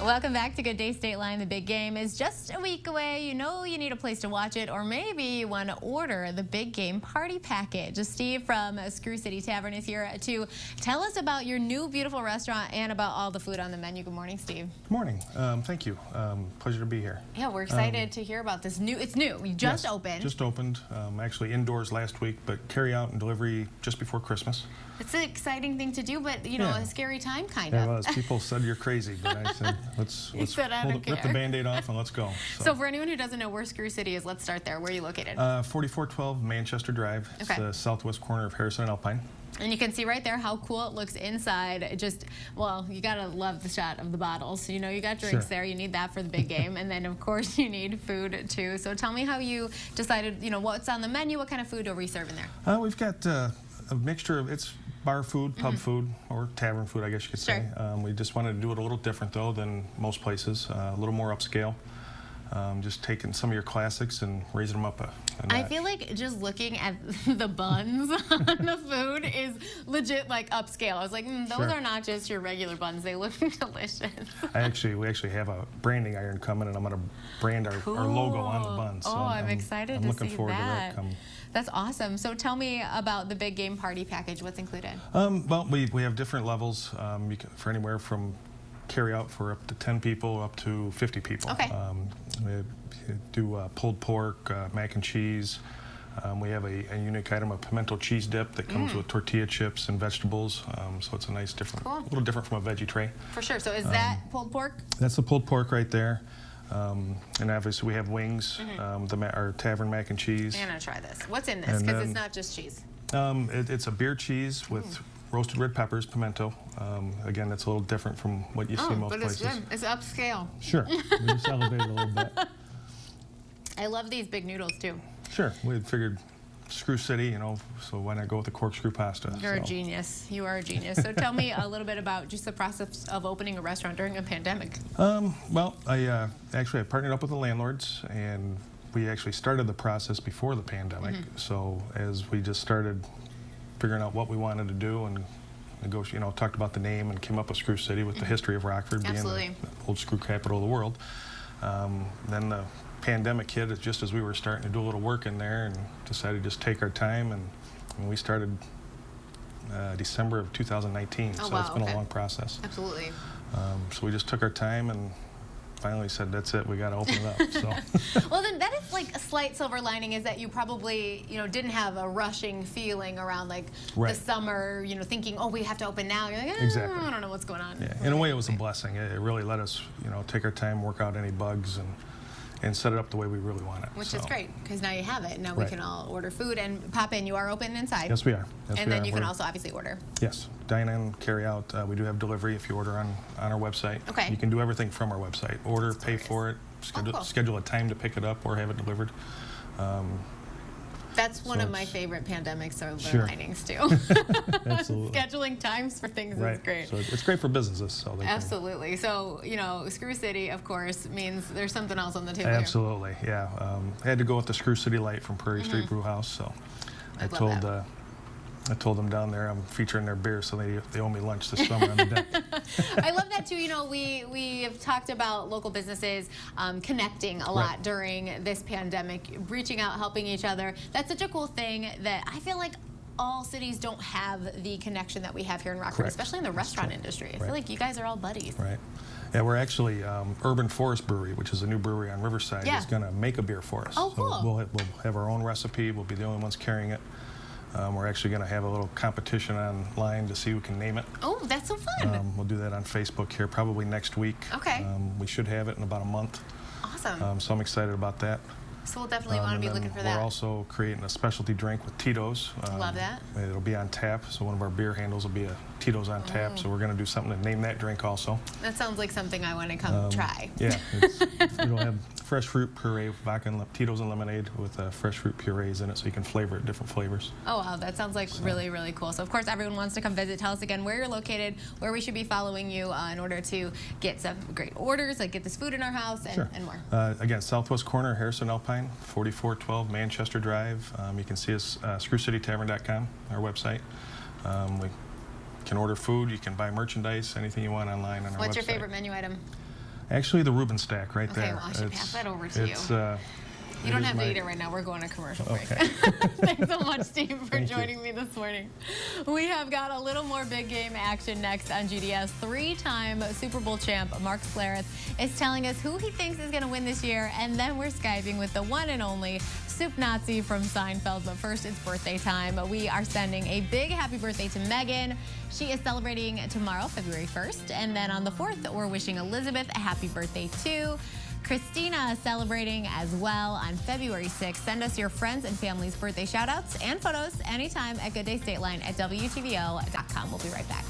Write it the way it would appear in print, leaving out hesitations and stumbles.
Welcome back to Good Day State Line. The big game is just a week away. You know you need a place to watch it, or maybe you want to order the big game party package. Steve from Screw City Tavern is here to tell us about your new beautiful restaurant and about all the food on the menu. Good morning, Steve. Good morning. Thank you. Pleasure to be here. Yeah, we're excited to hear about this new. It's new. You just opened. Just opened. Actually indoors last week, but carry out and delivery just before Christmas. It's an exciting thing to do, but you know, a scary time kind of. Yeah, well, people said you're crazy, but I said let's rip the Band-Aid off and let's go. So for anyone who doesn't know where Screw City is, let's start there. Where are you located? 4412 Manchester Drive. It's the southwest corner of Harrison and Alpine. And you can see right there how cool it looks inside. Just, well, you gotta love the shot of the bottles. You know, you got drinks there. You need that for the big game. And then, of course, you need food, too. So tell me how you decided, you know, what's on the menu, what kind of food are we serving there? We've got a mixture of, it's bar food, pub food, or tavern food, I guess you could say. We just wanted to do it a little different, though, than most places, a little more upscale. Just taking some of your classics and raising them up a notch. I feel like just looking at the buns on the food is legit like upscale. I was like, those are not just your regular buns. They look delicious. We actually have a branding iron coming, and I'm going to brand our logo on the buns. So I'm excited to see that. I'm looking forward to that. That's awesome. So tell me about the big game party package. What's included? Well, we have different levels for anywhere from carry out for up to 10 people up to 50 people. Okay. We do pulled pork, mac and cheese. We have a unique item of pimento cheese dip that comes with tortilla chips and vegetables. So it's a nice a little different from a veggie tray. For sure. So is that pulled pork? That's the pulled pork right there. And obviously we have wings, our tavern mac and cheese. I'm gonna try this. What's in this? Because it's not just cheese. It's a beer cheese with roasted red peppers, pimento. Again, that's a little different from what you see most places. It's good. It's upscale. Sure. We just elevated a little bit. I love these big noodles too. Sure. We figured Screw City, you know, so why not go with the corkscrew pasta? You're a genius. You are a genius. So tell me a little bit about just the process of opening a restaurant during a pandemic. Well, I partnered up with the landlords, and we actually started the process before the pandemic. So as we just started figuring out what we wanted to do and negotiate, you know, talked about the name and came up with Screw City with the history of Rockford being the old screw capital of the world. Then the pandemic hit just as we were starting to do a little work in there, and decided to just take our time, and we started December of 2019. So it's been a long process. Absolutely. So we just took our time and finally said, that's it, we got to open it up. So. Well, then that is like a slight silver lining, is that you probably, you know, didn't have a rushing feeling around like the summer, you know, thinking, oh, we have to open now. You're like, I don't know what's going on. Yeah. In a way, it was a blessing. It really let us, you know, take our time, work out any bugs, and set it up the way we really want it. Which is great, because now you have it. Now we can all order food and pop in. You are open inside. Yes, we are. Yes, and then you can also obviously order. Yes, dine in, carry out. We do have delivery if you order on our website. Okay. You can do everything from our website. Order, pay for it, schedule a time to pick it up or have it delivered. That's one of my favorite pandemic silver linings too. Absolutely. Scheduling times for things is great. So it's great for businesses. So absolutely. So, you know, Screw City, of course, means there's something else on the table. Absolutely, yeah. I had to go with the Screw City Light from Prairie Street Brew House. So I told them down there I'm featuring their beer, so they owe me lunch this summer on the deck. I love that too. You know, we have talked about local businesses connecting a lot during this pandemic, reaching out, helping each other. That's such a cool thing that I feel like all cities don't have the connection that we have here in Rockford, especially in the restaurant industry. I feel like you guys are all buddies. Right. Yeah, we're actually Urban Forest Brewery, which is a new brewery on Riverside, is going to make a beer for us. Oh, cool. So we'll have our own recipe. We'll be the only ones carrying it. We're actually going to have a little competition online to see who can name it. Oh, that's so fun. We'll do that on Facebook here probably next week. Okay. We should have it in about a month. Awesome. So I'm excited about that. So we'll definitely want to be looking for that. We're also creating a specialty drink with Tito's. Love that. It'll be on tap, so one of our beer handles will be a Tito's on tap, so we're going to do something to name that drink also. That sounds like something I want to come try. Yeah. It'll have fresh fruit puree, vodka and Tito's and lemonade with fresh fruit purees in it, so you can flavor it different flavors. Oh, wow. That sounds like really, really cool. So, of course, everyone wants to come visit. Tell us again where you're located, where we should be following you in order to get some great orders, like get this food in our house and more. Again, southwest corner, Harrison Alpine, 4412 Manchester Drive. You can see us, screwcitytavern.com, our website. We can order food, you can buy merchandise, anything you want online on our website. What's your favorite menu item? Actually, the Reuben stack right Okay, there. well, I should pass that over to you. It's, You don't have to eat it right now. We're going to commercial break. Okay. Thanks so much, Steve, for Thank you. joining me this morning. We have got a little more big game action next on GDS. Three-time Super Bowl champ Mark Schlereth is telling us who he thinks is going to win this year, and then we're Skyping with the one and only Soup Nazi from Seinfeld. But first, it's birthday time. We are sending a big happy birthday to Megan. She is celebrating tomorrow, February 1st, and then on the 4th, we're wishing Elizabeth a happy birthday too. Christina celebrating as well on February 6th. Send us your friends and family's birthday shout-outs and photos anytime at Good Day Stateline at WTVO.com. We'll be right back.